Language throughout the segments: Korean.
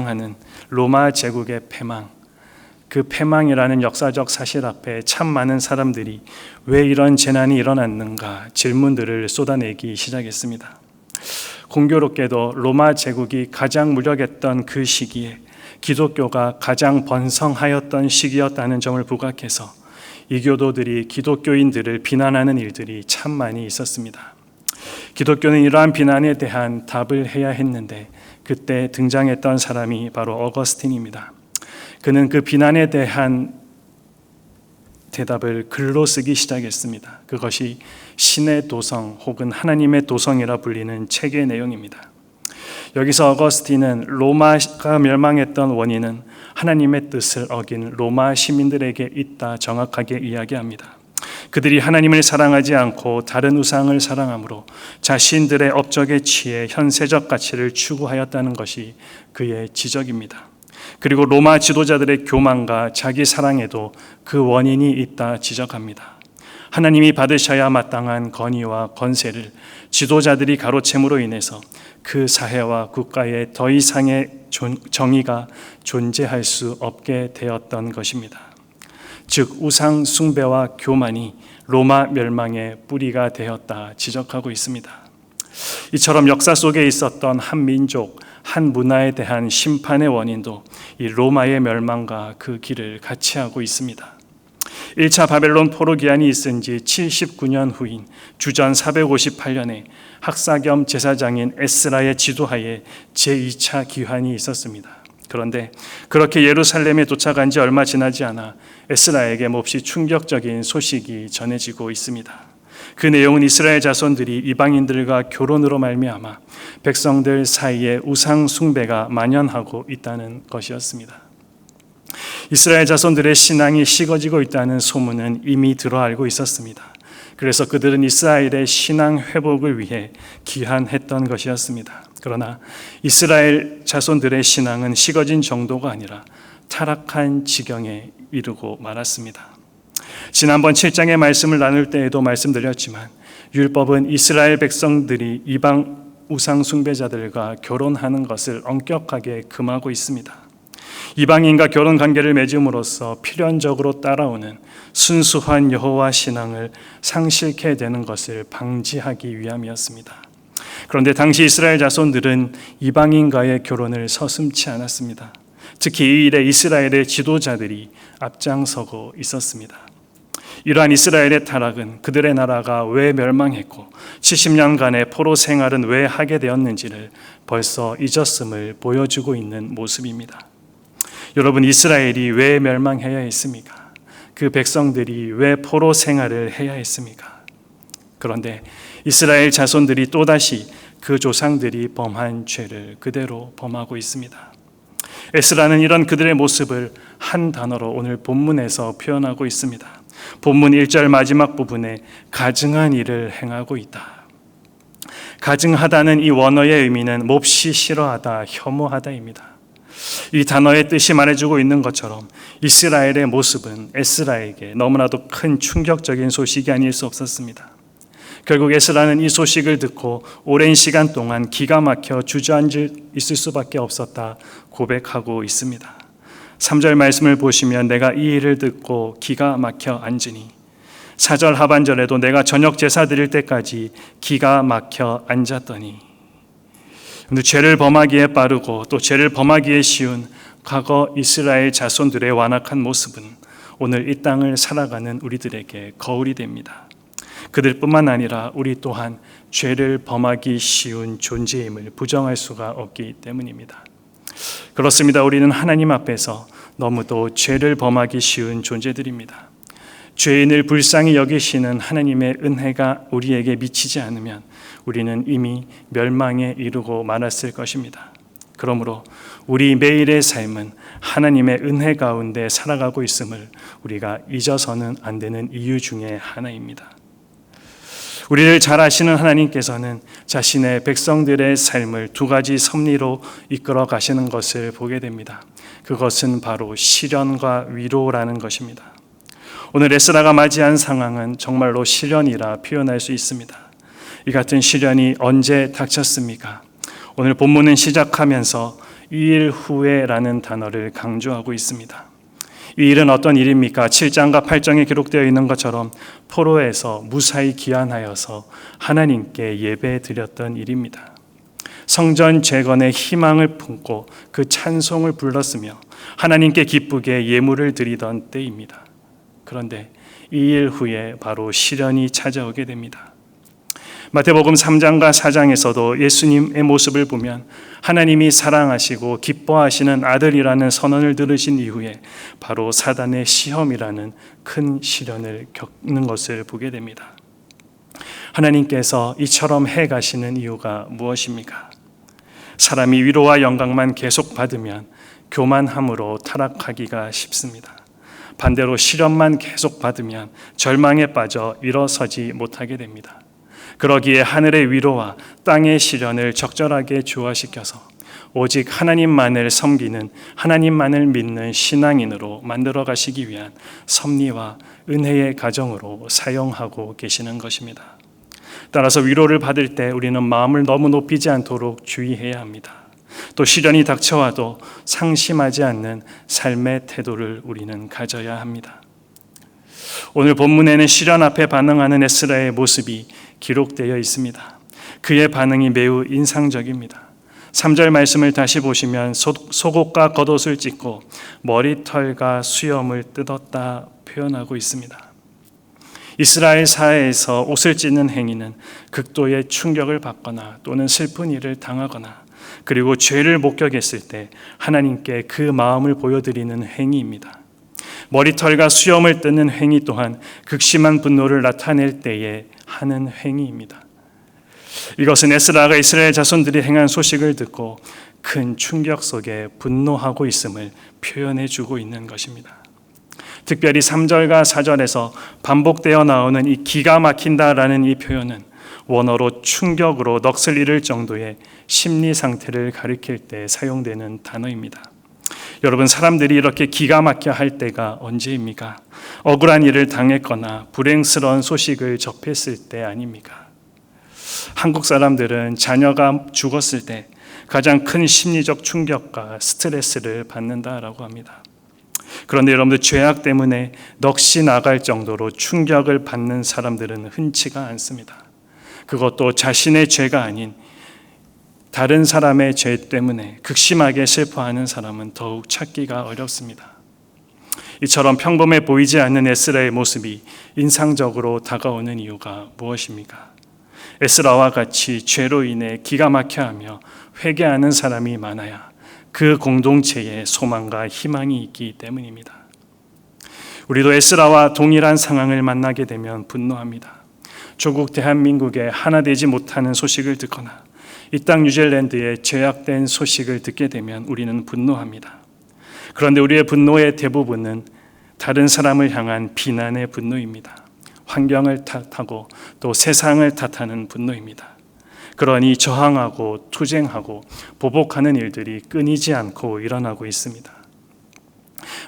하는 로마 제국의 패망, 그 패망이라는 역사적 사실 앞에 참 많은 사람들이 왜 이런 재난이 일어났는가 질문들을 쏟아내기 시작했습니다. 공교롭게도 로마 제국이 가장 무력했던 그 시기에 기독교가 가장 번성하였던 시기였다는 점을 부각해서 이교도들이 기독교인들을 비난하는 일들이 참 많이 있었습니다. 기독교는 이러한 비난에 대한 답을 해야 했는데 그때 등장했던 사람이 바로 어거스틴입니다. 그는 그 비난에 대한 대답을 글로 쓰기 시작했습니다. 그것이 신의 도성 혹은 하나님의 도성이라 불리는 책의 내용입니다. 여기서 어거스틴은 로마가 멸망했던 원인은 하나님의 뜻을 어긴 로마 시민들에게 있다 정확하게 이야기합니다. 그들이 하나님을 사랑하지 않고 다른 우상을 사랑함으로 자신들의 업적에 취해 현세적 가치를 추구하였다는 것이 그의 지적입니다. 그리고 로마 지도자들의 교만과 자기 사랑에도 그 원인이 있다 지적합니다. 하나님이 받으셔야 마땅한 권위와 권세를 지도자들이 가로챈으로 인해서 그 사회와 국가에 더 이상의 정의가 존재할 수 없게 되었던 것입니다. 즉 우상 숭배와 교만이 로마 멸망의 뿌리가 되었다 지적하고 있습니다. 이처럼 역사 속에 있었던 한 민족, 한 문화에 대한 심판의 원인도 이 로마의 멸망과 그 길을 같이 하고 있습니다. 1차 바벨론 포로 기한이 있은 지 79년 후인 주전 458년에 학사 겸 제사장인 에스라의 지도하에 제2차 기한이 있었습니다. 그런데 그렇게 예루살렘에 도착한 지 얼마 지나지 않아 에스라에게 몹시 충격적인 소식이 전해지고 있습니다. 그 내용은 이스라엘 자손들이 이방인들과 결혼으로 말미암아 백성들 사이에 우상 숭배가 만연하고 있다는 것이었습니다. 이스라엘 자손들의 신앙이 식어지고 있다는 소문은 이미 들어 알고 있었습니다. 그래서 그들은 이스라엘의 신앙 회복을 위해 기한했던 것이었습니다. 그러나 이스라엘 자손들의 신앙은 식어진 정도가 아니라 타락한 지경에 이르고 말았습니다. 지난번 7장의 말씀을 나눌 때에도 말씀드렸지만 율법은 이스라엘 백성들이 이방 우상 숭배자들과 결혼하는 것을 엄격하게 금하고 있습니다. 이방인과 결혼 관계를 맺음으로써 필연적으로 따라오는 순수한 여호와 신앙을 상실케 되는 것을 방지하기 위함이었습니다. 그런데 당시 이스라엘 자손들은 이방인과의 결혼을 서슴지 않았습니다. 특히 이 일에 이스라엘의 지도자들이 앞장서고 있었습니다. 이러한 이스라엘의 타락은 그들의 나라가 왜 멸망했고 70년간의 포로 생활은 왜 하게 되었는지를 벌써 잊었음을 보여주고 있는 모습입니다. 여러분, 이스라엘이 왜 멸망해야 했습니까? 그 백성들이 왜 포로 생활을 해야 했습니까? 그런데 이스라엘 자손들이 또다시 그 조상들이 범한 죄를 그대로 범하고 있습니다. 에스라는 이런 그들의 모습을 한 단어로 오늘 본문에서 표현하고 있습니다. 본문 1절 마지막 부분에 가증한 일을 행하고 있다. 가증하다는 이 원어의 의미는 몹시 싫어하다, 혐오하다입니다. 이 단어의 뜻이 말해주고 있는 것처럼 이스라엘의 모습은 에스라에게 너무나도 큰 충격적인 소식이 아닐 수 없었습니다. 결국 에스라는 이 소식을 듣고 오랜 시간 동안 기가 막혀 주저앉아 있을 수밖에 없었다 고백하고 있습니다. 3절 말씀을 보시면 내가 이 일을 듣고 기가 막혀 앉으니, 4절 하반절에도 내가 저녁 제사 드릴 때까지 기가 막혀 앉았더니. 죄를 범하기에 빠르고 또 죄를 범하기에 쉬운 과거 이스라엘 자손들의 완악한 모습은 오늘 이 땅을 살아가는 우리들에게 거울이 됩니다. 그들뿐만 아니라 우리 또한 죄를 범하기 쉬운 존재임을 부정할 수가 없기 때문입니다. 그렇습니다. 우리는 하나님 앞에서 너무도 죄를 범하기 쉬운 존재들입니다. 죄인을 불쌍히 여기시는 하나님의 은혜가 우리에게 미치지 않으면 우리는 이미 멸망에 이르고 말았을 것입니다. 그러므로 우리 매일의 삶은 하나님의 은혜 가운데 살아가고 있음을 우리가 잊어서는 안 되는 이유 중에 하나입니다. 우리를 잘 아시는 하나님께서는 자신의 백성들의 삶을 두 가지 섭리로 이끌어 가시는 것을 보게 됩니다. 그것은 바로 시련과 위로라는 것입니다. 오늘 에스라가 맞이한 상황은 정말로 시련이라 표현할 수 있습니다. 이 같은 시련이 언제 닥쳤습니까? 오늘 본문은 시작하면서 2일 후에라는 단어를 강조하고 있습니다. 이 일은 어떤 일입니까? 7장과 8장에 기록되어 있는 것처럼 포로에서 무사히 귀환하여서 하나님께 예배 드렸던 일입니다. 성전 재건의 희망을 품고 그 찬송을 불렀으며 하나님께 기쁘게 예물을 드리던 때입니다. 그런데 2일 후에 바로 시련이 찾아오게 됩니다. 마태복음 3장과 4장에서도 예수님의 모습을 보면 하나님이 사랑하시고 기뻐하시는 아들이라는 선언을 들으신 이후에 바로 사단의 시험이라는 큰 시련을 겪는 것을 보게 됩니다. 하나님께서 이처럼 해가시는 이유가 무엇입니까? 사람이 위로와 영광만 계속 받으면 교만함으로 타락하기가 쉽습니다. 반대로 시련만 계속 받으면 절망에 빠져 일어서지 못하게 됩니다. 그러기에 하늘의 위로와 땅의 시련을 적절하게 조화시켜서 오직 하나님만을 섬기는, 하나님만을 믿는 신앙인으로 만들어 가시기 위한 섭리와 은혜의 가정으로 사용하고 계시는 것입니다. 따라서 위로를 받을 때 우리는 마음을 너무 높이지 않도록 주의해야 합니다. 또 시련이 닥쳐와도 상심하지 않는 삶의 태도를 우리는 가져야 합니다. 오늘 본문에는 시련 앞에 반응하는 에스라의 모습이 기록되어 있습니다. 그의 반응이 매우 인상적입니다. 3절 말씀을 다시 보시면 속옷과 겉옷을 찢고 머리털과 수염을 뜯었다 표현하고 있습니다. 이스라엘 사회에서 옷을 찢는 행위는 극도의 충격을 받거나 또는 슬픈 일을 당하거나 그리고 죄를 목격했을 때 하나님께 그 마음을 보여드리는 행위입니다. 머리털과 수염을 뜯는 행위 또한 극심한 분노를 나타낼 때에 하는 행위입니다. 이것은 에스라가 이스라엘 자손들이 행한 소식을 듣고 큰 충격 속에 분노하고 있음을 표현해 주고 있는 것입니다. 특별히 3절과 4절에서 반복되어 나오는 이 기가 막힌다라는 이 표현은 원어로 충격으로 넋을 잃을 정도의 심리 상태를 가리킬 때 사용되는 단어입니다. 여러분, 사람들이 이렇게 기가 막혀 할 때가 언제입니까? 억울한 일을 당했거나 불행스러운 소식을 접했을 때 아닙니까? 한국 사람들은 자녀가 죽었을 때 가장 큰 심리적 충격과 스트레스를 받는다라고 합니다. 그런데 여러분들, 죄악 때문에 넋이 나갈 정도로 충격을 받는 사람들은 흔치가 않습니다. 그것도 자신의 죄가 아닌 다른 사람의 죄 때문에 극심하게 슬퍼하는 사람은 더욱 찾기가 어렵습니다. 이처럼 평범해 보이지 않는 에스라의 모습이 인상적으로 다가오는 이유가 무엇입니까? 에스라와 같이 죄로 인해 기가 막혀하며 회개하는 사람이 많아야 그 공동체에 소망과 희망이 있기 때문입니다. 우리도 에스라와 동일한 상황을 만나게 되면 분노합니다. 조국 대한민국에 하나 되지 못하는 소식을 듣거나 이 땅 뉴질랜드의 죄악된 소식을 듣게 되면 우리는 분노합니다. 그런데 우리의 분노의 대부분은 다른 사람을 향한 비난의 분노입니다. 환경을 탓하고 또 세상을 탓하는 분노입니다. 그러니 저항하고 투쟁하고 보복하는 일들이 끊이지 않고 일어나고 있습니다.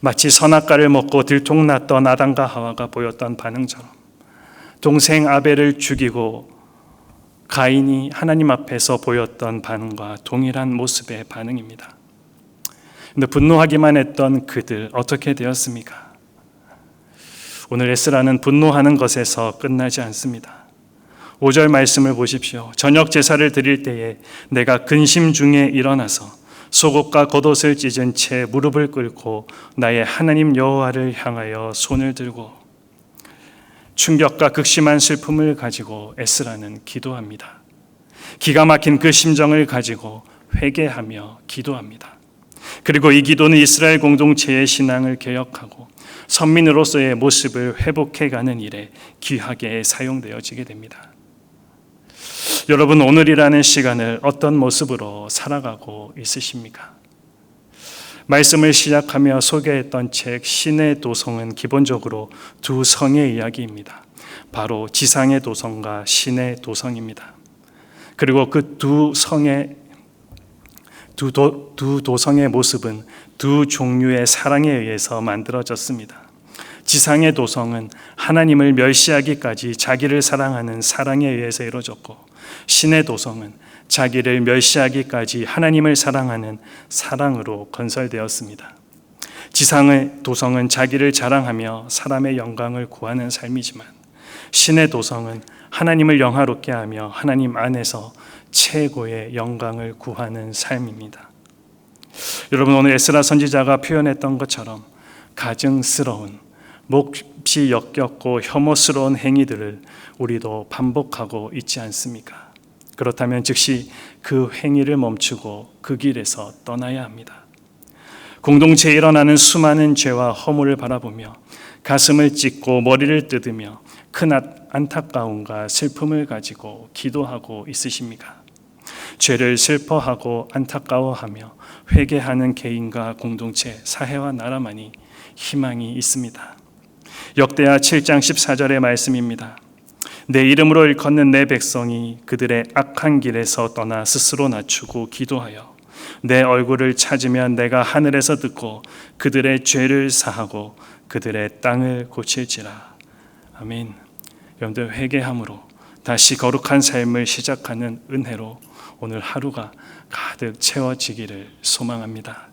마치 선악과를 먹고 들통났던 아담과 하와가 보였던 반응처럼 동생 아벨을 죽이고 가인이 하나님 앞에서 보였던 반응과 동일한 모습의 반응입니다. 그런데 분노하기만 했던 그들 어떻게 되었습니까? 오늘 에스라는 분노하는 것에서 끝나지 않습니다. 5절 말씀을 보십시오. 저녁 제사를 드릴 때에 내가 근심 중에 일어나서 속옷과 겉옷을 찢은 채 무릎을 꿇고 나의 하나님 여호와를 향하여 손을 들고, 충격과 극심한 슬픔을 가지고 에스라는 기도합니다. 기가 막힌 그 심정을 가지고 회개하며 기도합니다. 그리고 이 기도는 이스라엘 공동체의 신앙을 개혁하고 선민으로서의 모습을 회복해가는 일에 귀하게 사용되어지게 됩니다. 여러분, 오늘이라는 시간을 어떤 모습으로 살아가고 있으십니까? 말씀을 시작하며 소개했던 책 신의 도성은 기본적으로 두 성의 이야기입니다. 바로 지상의 도성과 신의 도성입니다. 그리고 그 두 도성의 모습은 두 종류의 사랑에 의해서 만들어졌습니다. 지상의 도성은 하나님을 멸시하기까지 자기를 사랑하는 사랑에 의해서 이루어졌고, 신의 도성은 자기를 멸시하기까지 하나님을 사랑하는 사랑으로 건설되었습니다. 지상의 도성은 자기를 자랑하며 사람의 영광을 구하는 삶이지만 신의 도성은 하나님을 영화롭게 하며 하나님 안에서 최고의 영광을 구하는 삶입니다. 여러분, 오늘 에스라 선지자가 표현했던 것처럼 가증스러운, 몹시 역겹고 혐오스러운 행위들을 우리도 반복하고 있지 않습니까? 그렇다면 즉시 그 행위를 멈추고 그 길에서 떠나야 합니다. 공동체에 일어나는 수많은 죄와 허물을 바라보며 가슴을 찢고 머리를 뜯으며 큰 안타까움과 슬픔을 가지고 기도하고 있으십니까? 죄를 슬퍼하고 안타까워하며 회개하는 개인과 공동체, 사회와 나라만이 희망이 있습니다. 역대하 7장 14절의 말씀입니다. 내 이름으로 일컫는 내 백성이 그들의 악한 길에서 떠나 스스로 낮추고 기도하여 내 얼굴을 찾으면 내가 하늘에서 듣고 그들의 죄를 사하고 그들의 땅을 고칠지라. 아멘. 여러분들, 회개함으로 다시 거룩한 삶을 시작하는 은혜로 오늘 하루가 가득 채워지기를 소망합니다.